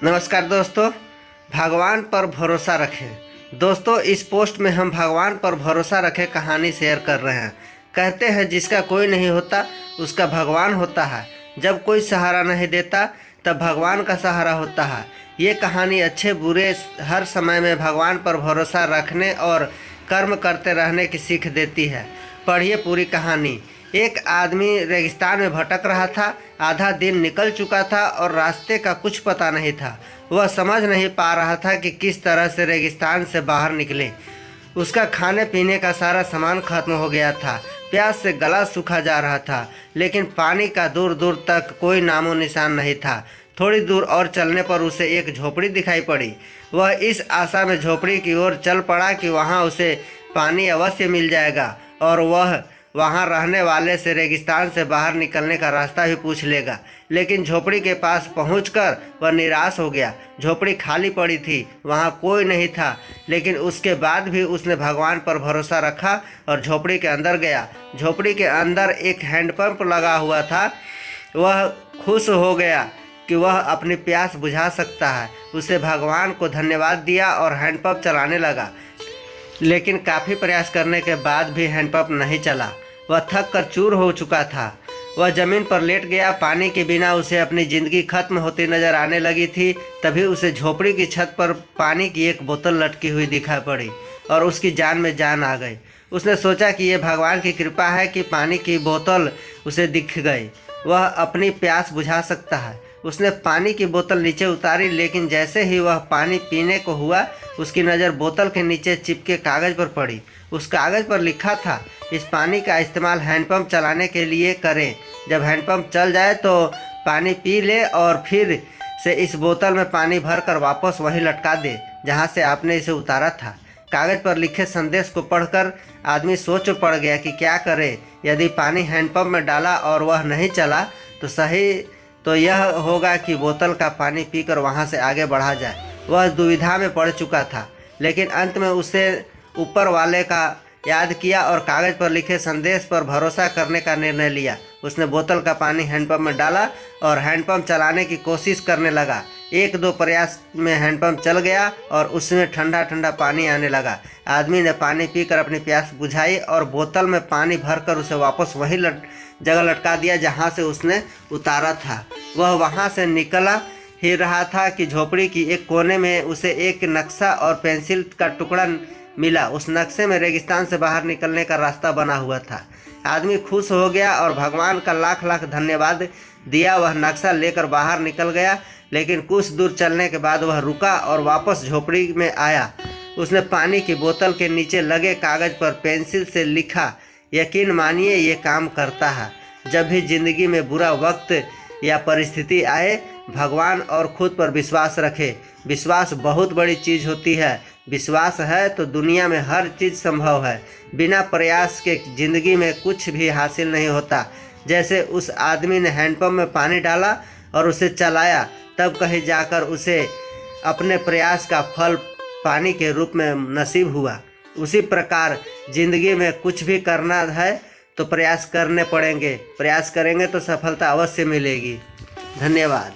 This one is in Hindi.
नमस्कार दोस्तों, भगवान पर भरोसा रखें। दोस्तों, इस पोस्ट में हम भगवान पर भरोसा रखें कहानी शेयर कर रहे हैं। कहते हैं जिसका कोई नहीं होता उसका भगवान होता है। जब कोई सहारा नहीं देता तब भगवान का सहारा होता है। ये कहानी अच्छे बुरे हर समय में भगवान पर भरोसा रखने और कर्म करते रहने की सीख देती है। पढ़िए पूरी कहानी। एक आदमी रेगिस्तान में भटक रहा था। आधा दिन निकल चुका था और रास्ते का कुछ पता नहीं था। वह समझ नहीं पा रहा था कि किस तरह से रेगिस्तान से बाहर निकले। उसका खाने पीने का सारा सामान खत्म हो गया था। प्यास से गला सूखा जा रहा था, लेकिन पानी का दूर दूर तक कोई नामो निशान नहीं था। थोड़ी दूर और चलने पर उसे एक झोपड़ी दिखाई पड़ी। वह इस आशा में झोपड़ी की ओर चल पड़ा कि वहाँ उसे पानी अवश्य मिल जाएगा और वह वहाँ रहने वाले से रेगिस्तान से बाहर निकलने का रास्ता भी पूछ लेगा। लेकिन झोपड़ी के पास पहुंचकर वह निराश हो गया। झोपड़ी खाली पड़ी थी, वहाँ कोई नहीं था। लेकिन उसके बाद भी उसने भगवान पर भरोसा रखा और झोपड़ी के अंदर गया। झोपड़ी के अंदर एक हैंडपंप लगा हुआ था। वह खुश हो गया कि वह अपनी प्यास बुझा सकता है। उसे भगवान को धन्यवाद दिया और हैंडपंप चलाने लगा। लेकिन काफ़ी प्रयास करने के बाद भी हैंडपंप नहीं चला। वह थक कर चूर हो चुका था। वह जमीन पर लेट गया। पानी के बिना उसे अपनी ज़िंदगी खत्म होती नजर आने लगी थी। तभी उसे झोपड़ी की छत पर पानी की एक बोतल लटकी हुई दिखाई पड़ी और उसकी जान में जान आ गई। उसने सोचा कि यह भगवान की कृपा है कि पानी की बोतल उसे दिख गई। वह अपनी प्यास बुझा सकता है। उसने पानी की बोतल नीचे उतारी, लेकिन जैसे ही वह पानी पीने को हुआ उसकी नज़र बोतल के नीचे चिपके कागज़ पर पड़ी। उस कागज़ पर लिखा था, इस पानी का इस्तेमाल हैंडपंप चलाने के लिए करें। जब हैंडपंप चल जाए तो पानी पी ले और फिर से इस बोतल में पानी भरकर वापस वहीं लटका दे जहाँ से आपने इसे उतारा था। कागज़ पर लिखे संदेश को पढ़कर आदमी सोच पड़ गया कि क्या करे। यदि पानी हैंडपंप में डाला और वह नहीं चला तो सही तो यह होगा कि बोतल का पानी पीकर वहाँ से आगे बढ़ा जाए। वह दुविधा में पड़ चुका था, लेकिन अंत में उसे ऊपर वाले का याद किया और कागज़ पर लिखे संदेश पर भरोसा करने का निर्णय लिया। उसने बोतल का पानी हैंडपंप में डाला और हैंडपंप चलाने की कोशिश करने लगा। एक दो प्रयास में हैंडपंप चल गया और उसमें ठंडा ठंडा पानी आने लगा। आदमी ने पानी पीकर अपनी प्यास बुझाई और बोतल में पानी भरकर उसे वापस वही जगह लटका दिया जहाँ से उसने उतारा था। वह वहाँ से निकला ही रहा था कि झोपड़ी की एक कोने में उसे एक नक्शा और पेंसिल का टुकड़ा मिला। उस नक्शे में रेगिस्तान से बाहर निकलने का रास्ता बना हुआ था। आदमी खुश हो गया और भगवान का लाख लाख धन्यवाद दिया। वह नक्शा लेकर बाहर निकल गया, लेकिन कुछ दूर चलने के बाद वह रुका और वापस झोपड़ी में आया। उसने पानी की बोतल के नीचे लगे कागज़ पर पेंसिल से लिखा, यकीन मानिए ये काम करता है। जब भी ज़िंदगी में बुरा वक्त या परिस्थिति आए, भगवान और खुद पर विश्वास रखें। विश्वास बहुत बड़ी चीज़ होती है। विश्वास है तो दुनिया में हर चीज़ संभव है। बिना प्रयास के ज़िंदगी में कुछ भी हासिल नहीं होता। जैसे उस आदमी ने हैंडपंप में पानी डाला और उसे चलाया, तब कहीं जाकर उसे अपने प्रयास का फल पानी के रूप में नसीब हुआ। उसी प्रकार ज़िंदगी में कुछ भी करना है तो प्रयास करने पड़ेंगे। प्रयास करेंगे तो सफलता अवश्य मिलेगी। धन्यवाद।